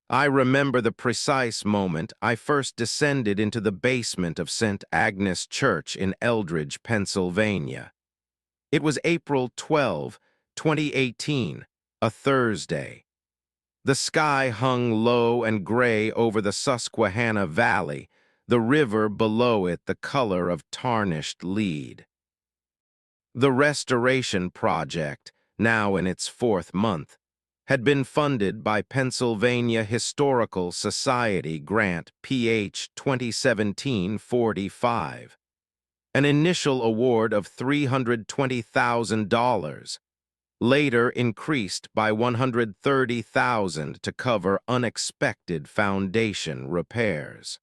I remember the precise moment I first descended into the basement of St. Agnes Church in Eldridge, Pennsylvania. It was April 12, 2018, a Thursday. The sky hung low and gray over the Susquehanna Valley, the river below it the color of tarnished lead. The restoration project, now in its fourth month, had been funded by Pennsylvania Historical Society Grant PH 2017-45, an initial award of $320,000, later increased by $130,000 to cover unexpected foundation repairs.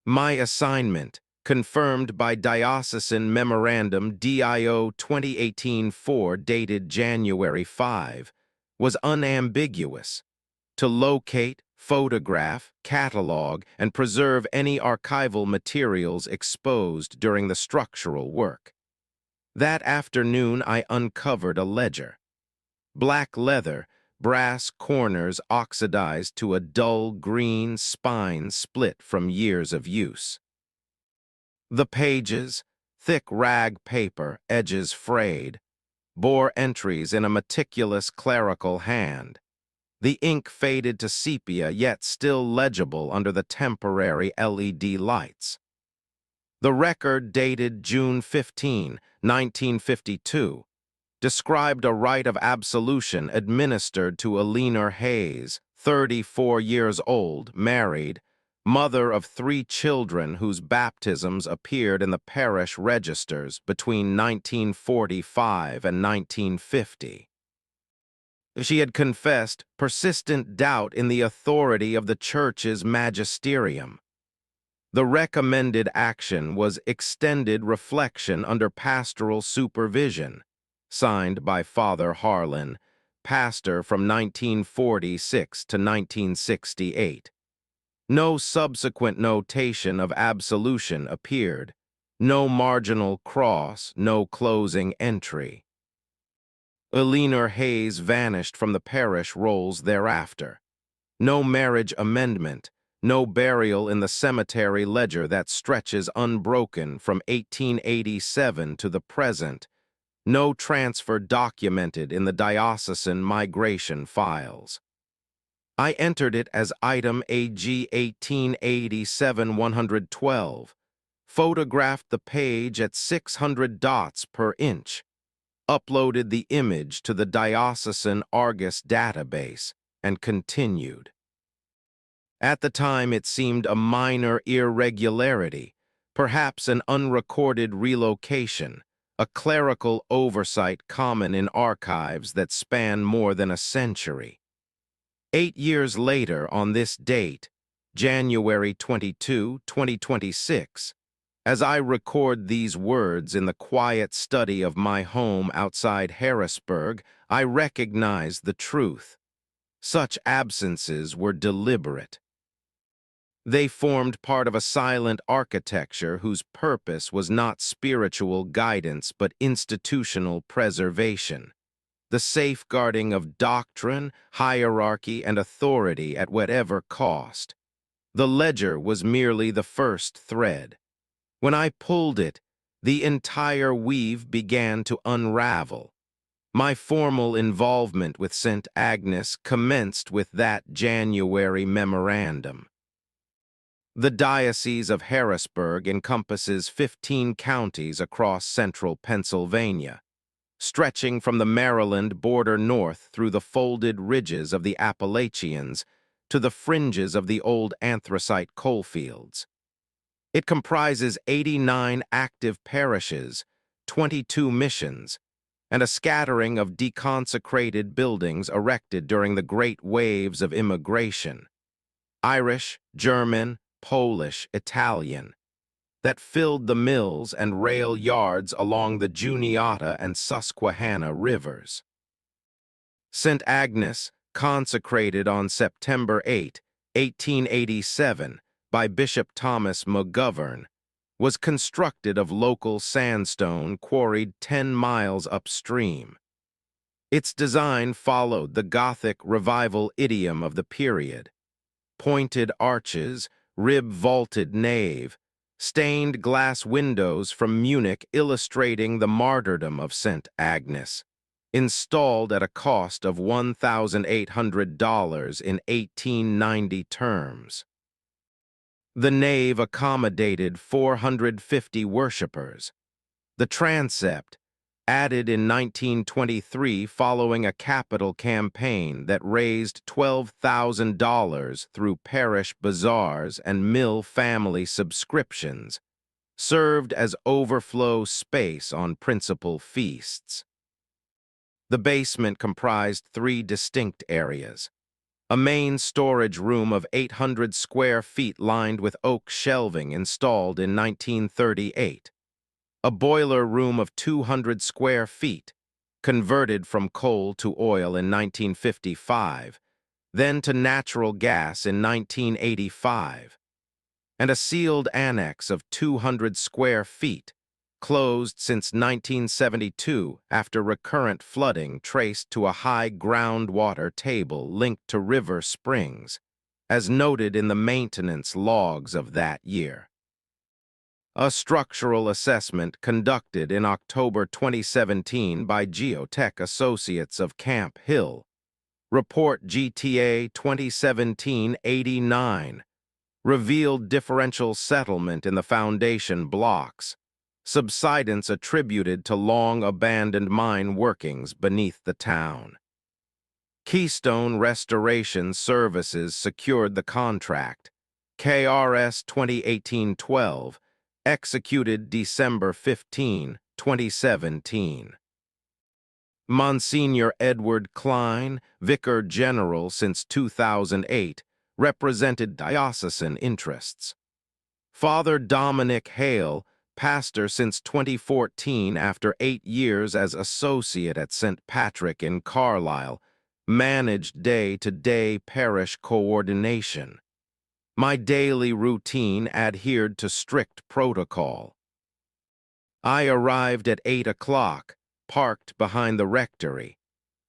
My assignment, confirmed by Diocesan Memorandum DIO 2018-4 dated January 5, was unambiguous: to locate, photograph, catalog, and preserve any archival materials exposed during the structural work. That afternoon I uncovered a ledger. Black leather, brass corners oxidized to a dull green, spine split from years of use. The pages, thick rag paper, edges frayed, bore entries in a meticulous clerical hand. The ink faded to sepia, yet still legible under the temporary LED lights. The record, dated June 15, 1952, described a rite of absolution administered to Eleanor Hayes, 34 years old, married, mother of 3 children whose baptisms appeared in the parish registers between 1945 and 1950. She had confessed persistent doubt in the authority of the Church's magisterium. The recommended action was extended reflection under pastoral supervision, signed by Father Harlan, pastor from 1946 to 1968. No subsequent notation of absolution appeared, no marginal cross, no closing entry. Eleanor Hayes vanished from the parish rolls thereafter. No marriage amendment, no burial in the cemetery ledger that stretches unbroken from 1887 to the present, no transfer documented in the diocesan migration files. I entered it as item AG 1887-112, photographed the page at 600 dots per inch, uploaded the image to the diocesan Argus database, and continued. At the time it seemed a minor irregularity, perhaps an unrecorded relocation, a clerical oversight common in archives that span more than a century. 8 years later, on this date, January 22, 2026, as I record these words in the quiet study of my home outside Harrisburg, I recognize the truth. Such absences were deliberate. They formed part of a silent architecture whose purpose was not spiritual guidance but institutional preservation, the safeguarding of doctrine, hierarchy, and authority at whatever cost. The ledger was merely the first thread. When I pulled it, the entire weave began to unravel. My formal involvement with St. Agnes commenced with that January memorandum. The Diocese of Harrisburg encompasses 15 counties across central Pennsylvania, stretching from the Maryland border north through the folded ridges of the Appalachians to the fringes of the old anthracite coalfields. It comprises 89 active parishes, 22 missions, and a scattering of deconsecrated buildings erected during the great waves of immigration, Irish, German, Polish, Italian, that filled the mills and rail yards along the Juniata and Susquehanna rivers. St. Agnes, consecrated on September 8, 1887, by Bishop Thomas McGovern, was constructed of local sandstone quarried 10 miles upstream. Its design followed the Gothic revival idiom of the period: pointed arches, rib-vaulted nave, stained glass windows from Munich illustrating the martyrdom of St. Agnes, installed at a cost of $1,800 in 1890 terms. The nave accommodated 450 worshippers. The transept, added in 1923 following a capital campaign that raised $12,000 through parish bazaars and mill family subscriptions, served as overflow space on principal feasts. The basement comprised 3 distinct areas: a main storage room of 800 square feet lined with oak shelving installed in 1938, a boiler room of 200 square feet, converted from coal to oil in 1955, then to natural gas in 1985, and a sealed annex of 200 square feet, closed since 1972 after recurrent flooding traced to a high groundwater table linked to river springs, as noted in the maintenance logs of that year. A structural assessment conducted in October 2017 by Geotech Associates of Camp Hill, Report GTA 2017-89, revealed differential settlement in the foundation blocks, subsidence attributed to long-abandoned mine workings beneath the town. Keystone Restoration Services secured the contract, KRS 2018-12, executed December 15, 2017. Monsignor Edward Klein, Vicar General since 2008, represented diocesan interests. Father Dominic Hale, pastor since 2014 after 8 years as associate at St. Patrick in Carlisle, managed day-to-day parish coordination. My daily routine adhered to strict protocol. I arrived at 8 o'clock, parked behind the rectory,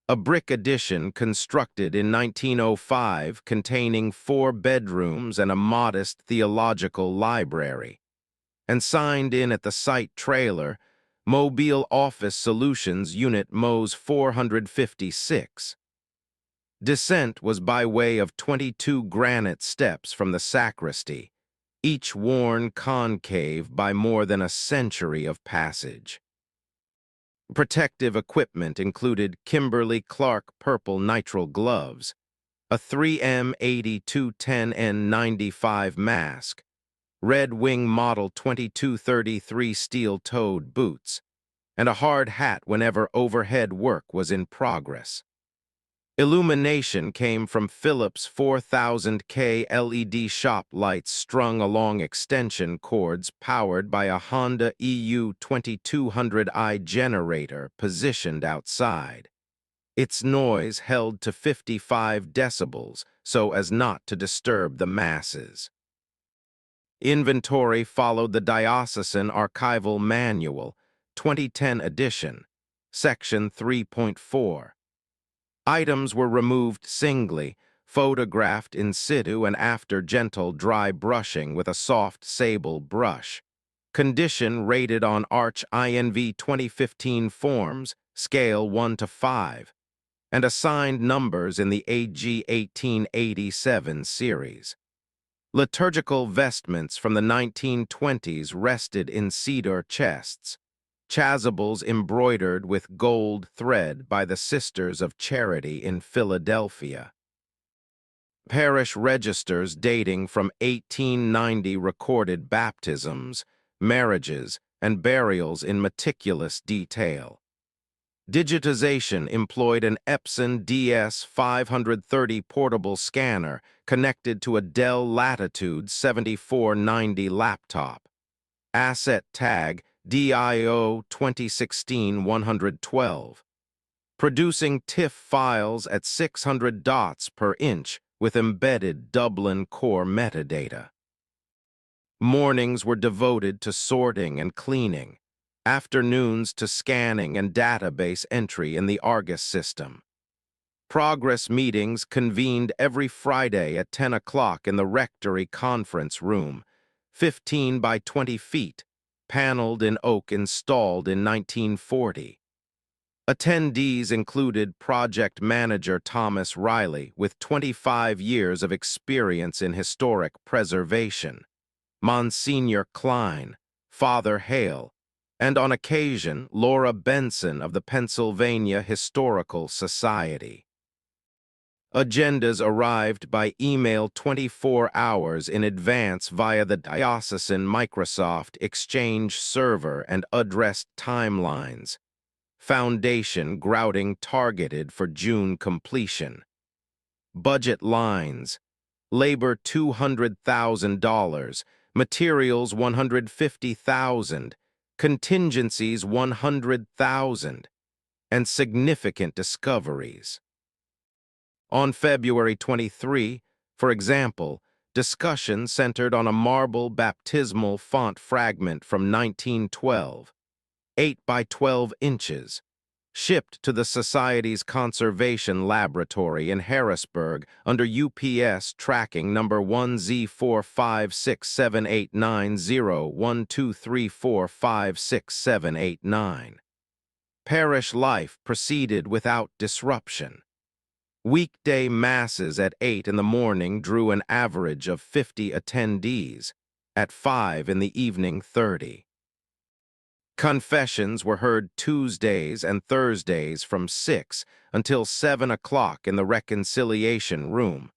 a brick addition constructed in 1905 containing 4 bedrooms and a modest theological library, and signed in at the site trailer, Mobile Office Solutions Unit MOS 456. Descent was by way of 22 granite steps from the sacristy, each worn concave by more than a century of passage. Protective equipment included Kimberly-Clark purple nitrile gloves, a 3M 8210N95 mask, Red Wing Model 2233 steel-toed boots, and a hard hat whenever overhead work was in progress. Illumination came from Philips 4000K LED shop lights strung along extension cords powered by a Honda EU 2200i generator positioned outside. Its noise held to 55 decibels so as not to disturb the masses. Inventory followed the Diocesan Archival Manual, 2010 edition, Section 3.4. Items were removed singly, photographed in situ and after gentle dry brushing with a soft sable brush. Condition rated on Arch INV 2015 forms, scale 1 to 5, and assigned numbers in the AG 1887 series. Liturgical vestments from the 1920s rested in cedar chests, chasubles embroidered with gold thread by the Sisters of Charity in Philadelphia. Parish registers dating from 1890 recorded baptisms, marriages, and burials in meticulous detail. Digitization employed an Epson DS530 portable scanner connected to a Dell Latitude 7490 laptop. Asset tag DIO 2016-112. Producing TIFF files at 600 dots per inch with embedded Dublin Core metadata. Mornings were devoted to sorting and cleaning. Afternoons to scanning and database entry in the Argus system. Progress meetings convened every Friday at 10 o'clock in the rectory conference room, 15 by 20 feet, paneled in oak, installed in 1940. Attendees included project manager Thomas Riley, with 25 years of experience in historic preservation, Monsignor Klein, Father Hale, and on occasion Laura Benson of the Pennsylvania Historical Society. Agendas arrived by email 24 hours in advance via the diocesan Microsoft Exchange server and addressed timelines. Foundation grouting targeted for June completion. Budget lines: labor $200,000, materials $150,000, contingencies $100,000, and significant discoveries. On February 23, for example, discussion centered on a marble baptismal font fragment from 1912, 8 by 12 inches, shipped to the Society's Conservation Laboratory in Harrisburg under UPS tracking number 1Z45678901234567889. Parish life proceeded without disruption. Weekday masses at 8 in the morning drew an average of 50 attendees, at 5 in the evening 30. Confessions were heard Tuesdays and Thursdays from 6 until 7 o'clock in the reconciliation room,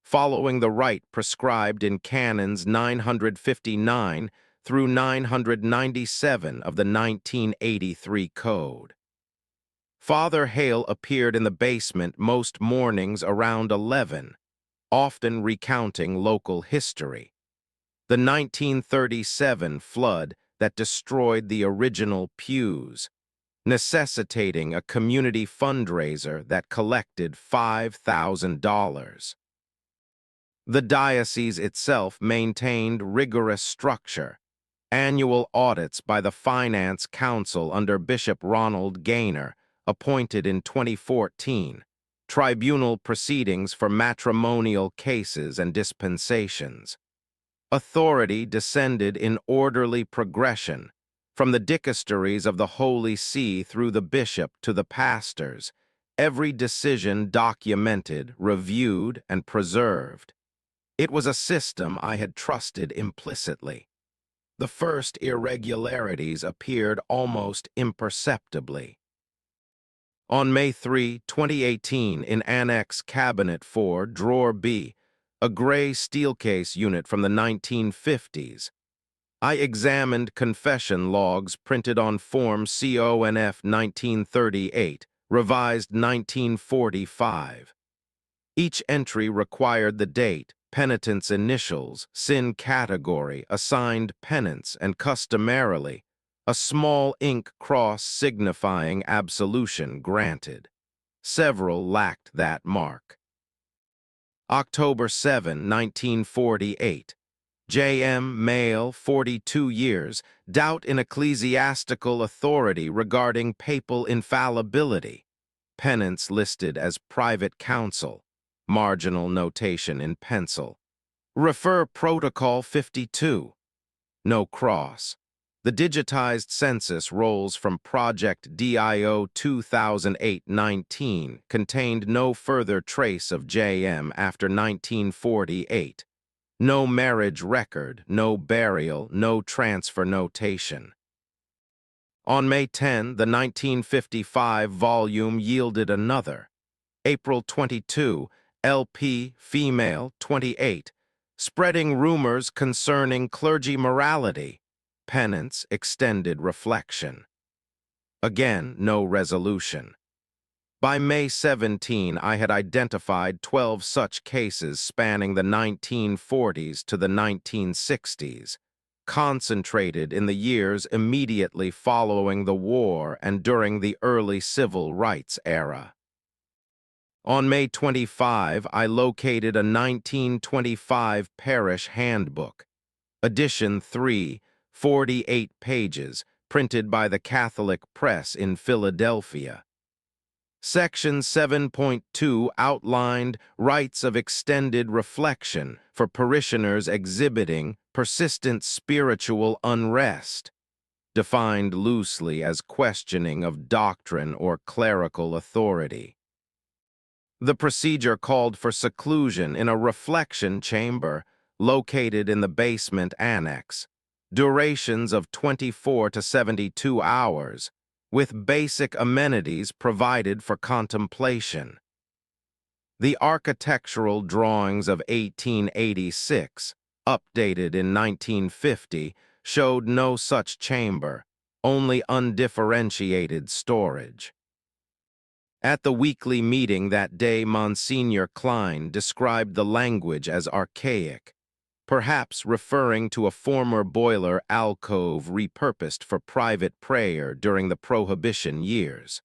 following the rite prescribed in canons 959 through 997 of the 1983 Code. Father Hale appeared in the basement most mornings around 11, often recounting local history. The 1937 flood that destroyed the original pews, necessitating a community fundraiser that collected $5,000. The diocese itself maintained rigorous structure, annual audits by the Finance Council under Bishop Ronald Gaynor, appointed in 2014, tribunal proceedings for matrimonial cases and dispensations. Authority descended in orderly progression, from the dicasteries of the Holy See through the bishop to the pastors, every decision documented, reviewed, and preserved. It was a system I had trusted implicitly. The first irregularities appeared almost imperceptibly. On May 3, 2018, in Annex Cabinet 4, Drawer B, a gray steelcase unit from the 1950s, I examined confession logs printed on Form CONF 1938, revised 1945. Each entry required the date, penitent's initials, sin category, assigned penance, and customarily, a small ink cross signifying absolution granted. Several lacked that mark. October 7, 1948. J.M. male, 42 years, doubt in ecclesiastical authority regarding papal infallibility. Penance listed as private counsel. Marginal notation in pencil. Refer Protocol 52. No cross. The digitized census rolls from Project DIO 2008-19 contained no further trace of JM after 1948. No marriage record, no burial, no transfer notation. On May 10, the 1955 volume yielded another. April 22, LP, female, 28, spreading rumors concerning clergy morality. Penance, extended reflection. Again, no resolution. By May 17, I had identified 12 such cases spanning the 1940s to the 1960s, concentrated in the years immediately following the war and during the early civil rights era. On May 25, I located a 1925 parish handbook, edition 3, 48 pages, printed by the Catholic Press in Philadelphia. Section 7.2 outlined rites of extended reflection for parishioners exhibiting persistent spiritual unrest, defined loosely as questioning of doctrine or clerical authority. The procedure called for seclusion in a reflection chamber located in the basement annex, durations of 24 to 72 hours, with basic amenities provided for contemplation. The architectural drawings of 1886, updated in 1950, showed no such chamber, only undifferentiated storage. At the weekly meeting that day, Monsignor Klein described the language as archaic, perhaps referring to a former boiler alcove repurposed for private prayer during the Prohibition years.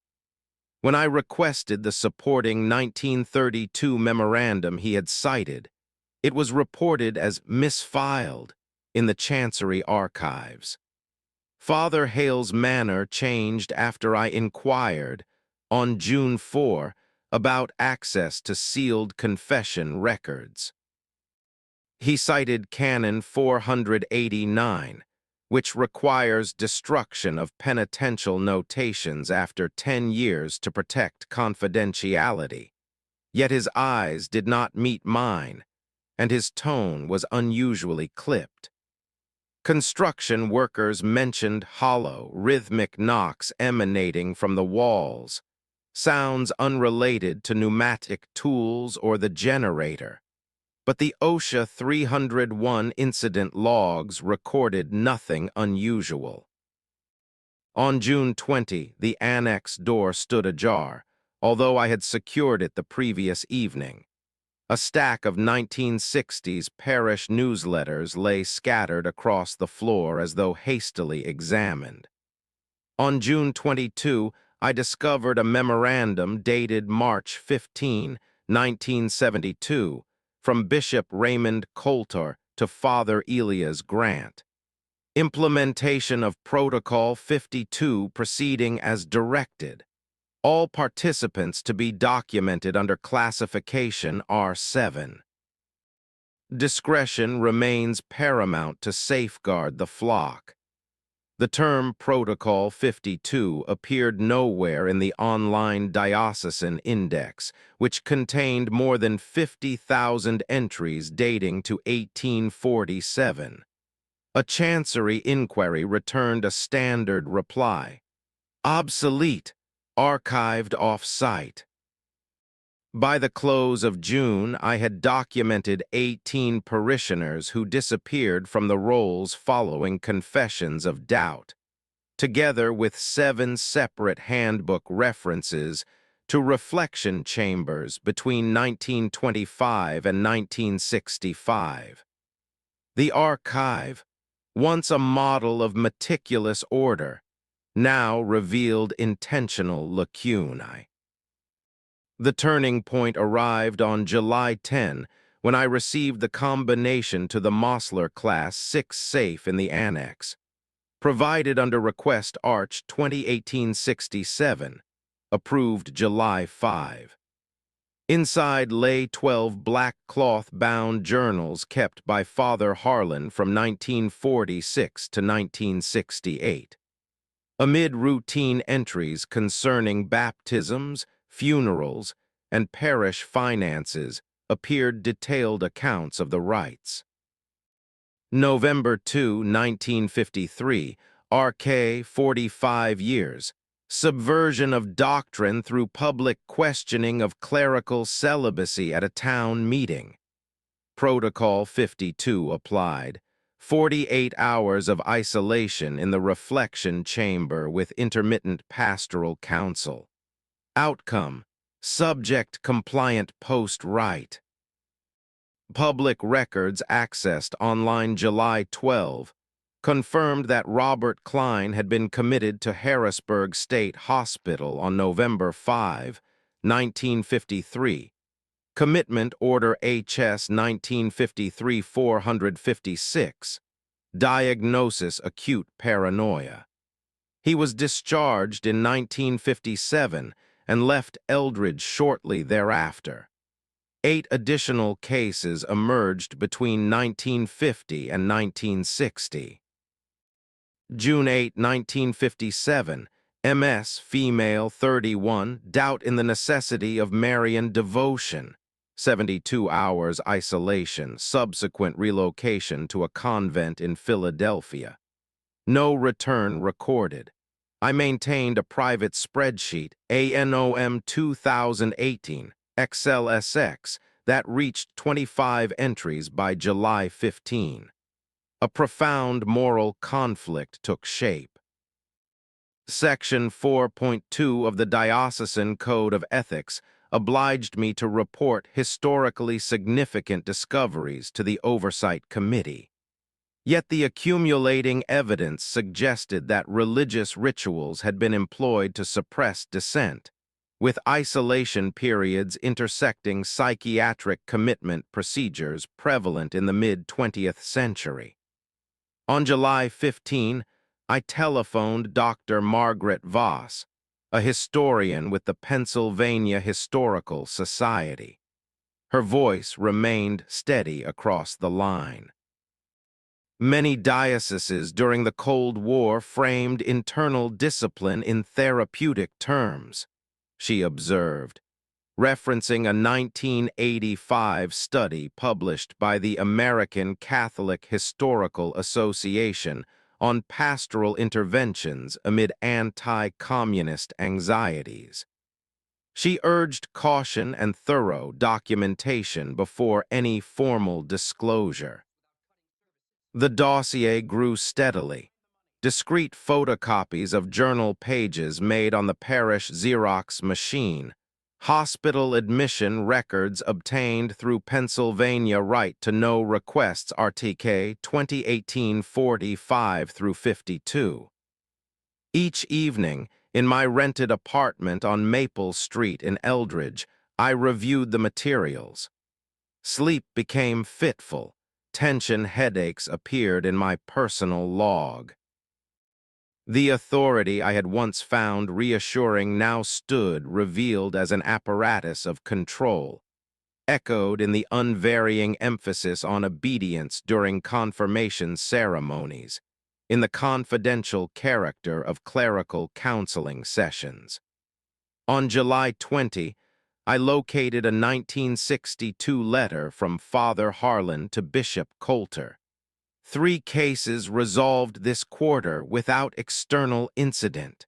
When I requested the supporting 1932 memorandum he had cited, it was reported as misfiled in the Chancery archives. Father Hale's manner changed after I inquired, on June 4, about access to sealed confession records. He cited Canon 489, which requires destruction of penitential notations after 10 years to protect confidentiality. Yet his eyes did not meet mine, and his tone was unusually clipped. Construction workers mentioned hollow, rhythmic knocks emanating from the walls, sounds unrelated to pneumatic tools or the generator. But the OSHA 301 incident logs recorded nothing unusual. On June 20, the annex door stood ajar, although I had secured it the previous evening. A stack of 1960s parish newsletters lay scattered across the floor as though hastily examined. On June 22, I discovered a memorandum dated March 15, 1972, from Bishop Raymond Coulter to Father Elias Grant. Implementation of Protocol 52 proceeding as directed. All participants to be documented under classification R7. Discretion remains paramount to safeguard the flock. The term Protocol 52 appeared nowhere in the online diocesan index, which contained more than 50,000 entries dating to 1847. A Chancery inquiry returned a standard reply: obsolete, archived off-site. By the close of June, I had documented 18 parishioners who disappeared from the rolls following confessions of doubt, together with 7 separate handbook references to reflection chambers between 1925 and 1965. The archive, once a model of meticulous order, now revealed intentional lacunae. The turning point arrived on July 10, when I received the combination to the Mosler Class 6 safe in the annex, provided under Request Arch 2018-67, approved July 5. Inside lay 12 black cloth-bound journals kept by Father Harlan from 1946 to 1968. Amid routine entries concerning baptisms, funerals, and parish finances appeared detailed accounts of the rites. November 2, 1953, RK 45 years, subversion of doctrine through public questioning of clerical celibacy at a town meeting. Protocol 52 applied. 48 hours of isolation in the reflection chamber with intermittent pastoral counsel. Outcome: subject-compliant post-rite. Public records accessed online July 12 confirmed that Robert Klein had been committed to Harrisburg State Hospital on November 5, 1953. Commitment Order HS 1953-456. Diagnosis: acute paranoia. He was discharged in 1957 and left Eldridge shortly thereafter. 8 additional cases emerged between 1950 and 1960. June 8, 1957, MS, female, 31, doubt in the necessity of Marian devotion, 72 hours isolation, subsequent relocation to a convent in Philadelphia. No return recorded. I maintained a private spreadsheet, ANOM 2018, XLSX, that reached 25 entries by July 15. A profound moral conflict took shape. Section 4.2 of the Diocesan Code of Ethics obliged me to report historically significant discoveries to the Oversight Committee. Yet the accumulating evidence suggested that religious rituals had been employed to suppress dissent, with isolation periods intersecting psychiatric commitment procedures prevalent in the mid-20th century. On July 15, I telephoned Dr. Margaret Voss, a historian with the Pennsylvania Historical Society. Her voice remained steady across the line. Many dioceses during the Cold War framed internal discipline in therapeutic terms, she observed, referencing a 1985 study published by the American Catholic Historical Association on pastoral interventions amid anti-communist anxieties. She urged caution and thorough documentation before any formal disclosure. The dossier grew steadily. Discrete photocopies of journal pages made on the parish Xerox machine, hospital admission records obtained through Pennsylvania Right to Know requests RTK 2018-45 through 52. Each evening, in my rented apartment on Maple Street in Eldridge, I reviewed the materials. Sleep became fitful. Tension headaches appeared in my personal log. The authority I had once found reassuring now stood revealed as an apparatus of control, echoed in the unvarying emphasis on obedience during confirmation ceremonies, in the confidential character of clerical counseling sessions. On July 20, I located a 1962 letter from Father Harlan to Bishop Coulter. 3 cases resolved this quarter without external incident.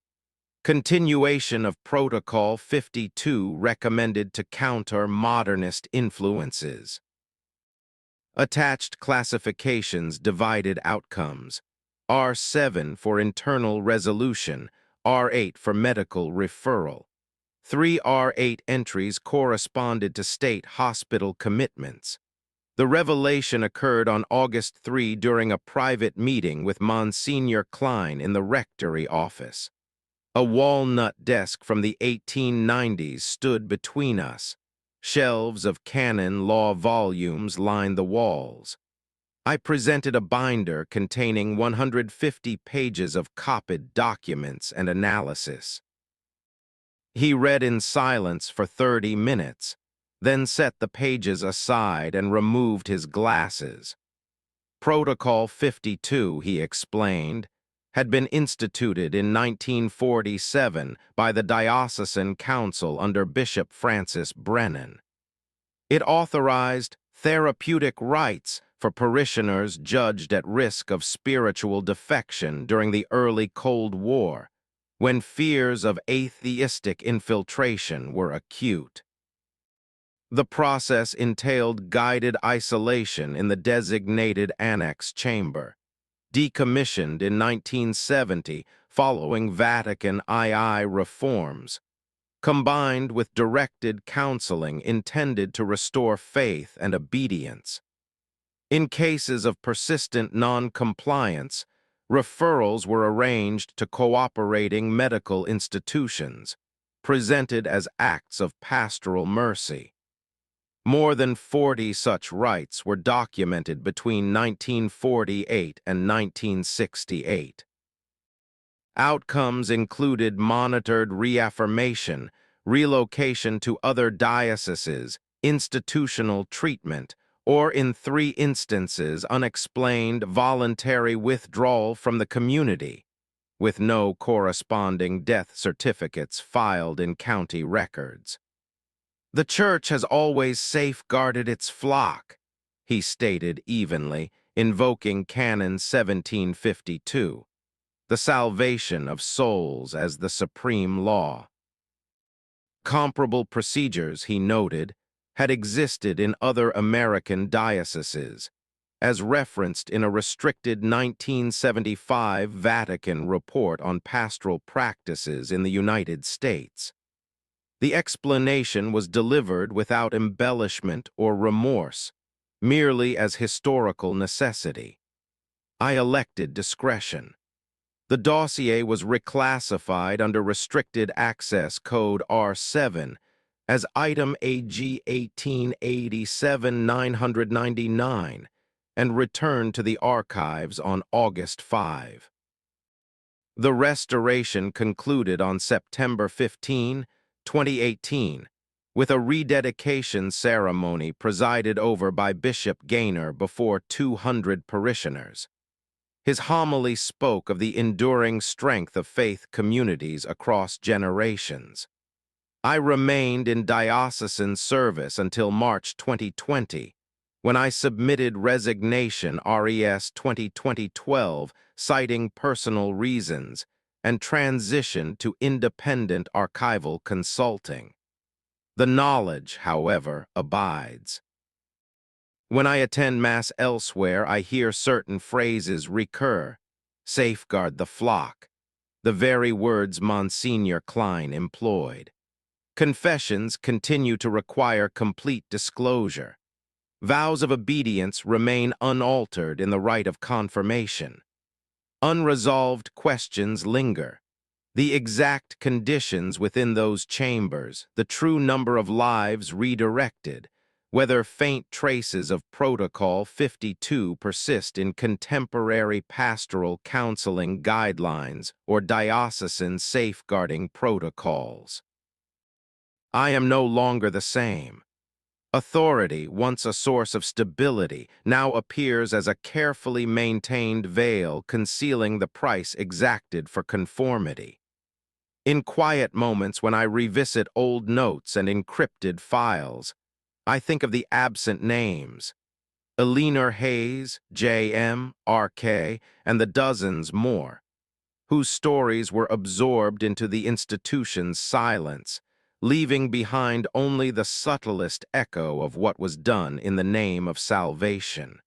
Continuation of Protocol 52 recommended to counter modernist influences. Attached classifications divided outcomes. R7 for internal resolution, R8 for medical referral. 3 R8 entries corresponded to state hospital commitments. The revelation occurred on August 3 during a private meeting with Monsignor Klein in the rectory office. A walnut desk from the 1890s stood between us. Shelves of canon law volumes lined the walls. I presented a binder containing 150 pages of copied documents and analysis. He read in silence for 30 minutes, then set the pages aside and removed his glasses. Protocol 52, he explained, had been instituted in 1947 by the Diocesan Council under Bishop Francis Brennan. It authorized therapeutic rites for parishioners judged at risk of spiritual defection during the early Cold War, when fears of atheistic infiltration were acute. The process entailed guided isolation in the designated annex chamber, decommissioned in 1970 following Vatican II reforms, combined with directed counseling intended to restore faith and obedience. In cases of persistent non-compliance, referrals were arranged to cooperating medical institutions, presented as acts of pastoral mercy. More than 40 such rites were documented between 1948 and 1968. Outcomes included monitored reaffirmation, relocation to other dioceses, institutional treatment, or in 3 instances, unexplained voluntary withdrawal from the community, with no corresponding death certificates filed in county records. "The Church has always safeguarded its flock," he stated evenly, invoking Canon 1752, the salvation of souls as the supreme law. Comparable procedures, he noted, had existed in other American dioceses, as referenced in a restricted 1975 Vatican report on pastoral practices in the United States. The explanation was delivered without embellishment or remorse, merely as historical necessity. I elected discretion. The dossier was reclassified under Restricted Access Code R7 as Item AG 1887-999 and returned to the archives on August 5. The restoration concluded on September 15, 2018, with a rededication ceremony presided over by Bishop Gaynor before 200 parishioners. His homily spoke of the enduring strength of faith communities across generations. I remained in diocesan service until March 2020, when I submitted resignation RES 2012, citing personal reasons, and transitioned to independent archival consulting. The knowledge, however, abides. When I attend Mass elsewhere, I hear certain phrases recur: "Safeguard the flock," the very words Monsignor Klein employed. Confessions continue to require complete disclosure. Vows of obedience remain unaltered in the rite of confirmation. Unresolved questions linger. The exact conditions within those chambers, the true number of lives redirected, whether faint traces of Protocol 52 persist in contemporary pastoral counseling guidelines or diocesan safeguarding protocols. I am no longer the same. Authority, once a source of stability, now appears as a carefully maintained veil concealing the price exacted for conformity. In quiet moments when I revisit old notes and encrypted files, I think of the absent names: Elinor Hayes, J.M., R.K., and the dozens more, whose stories were absorbed into the institution's silence, leaving behind only the subtlest echo of what was done in the name of salvation.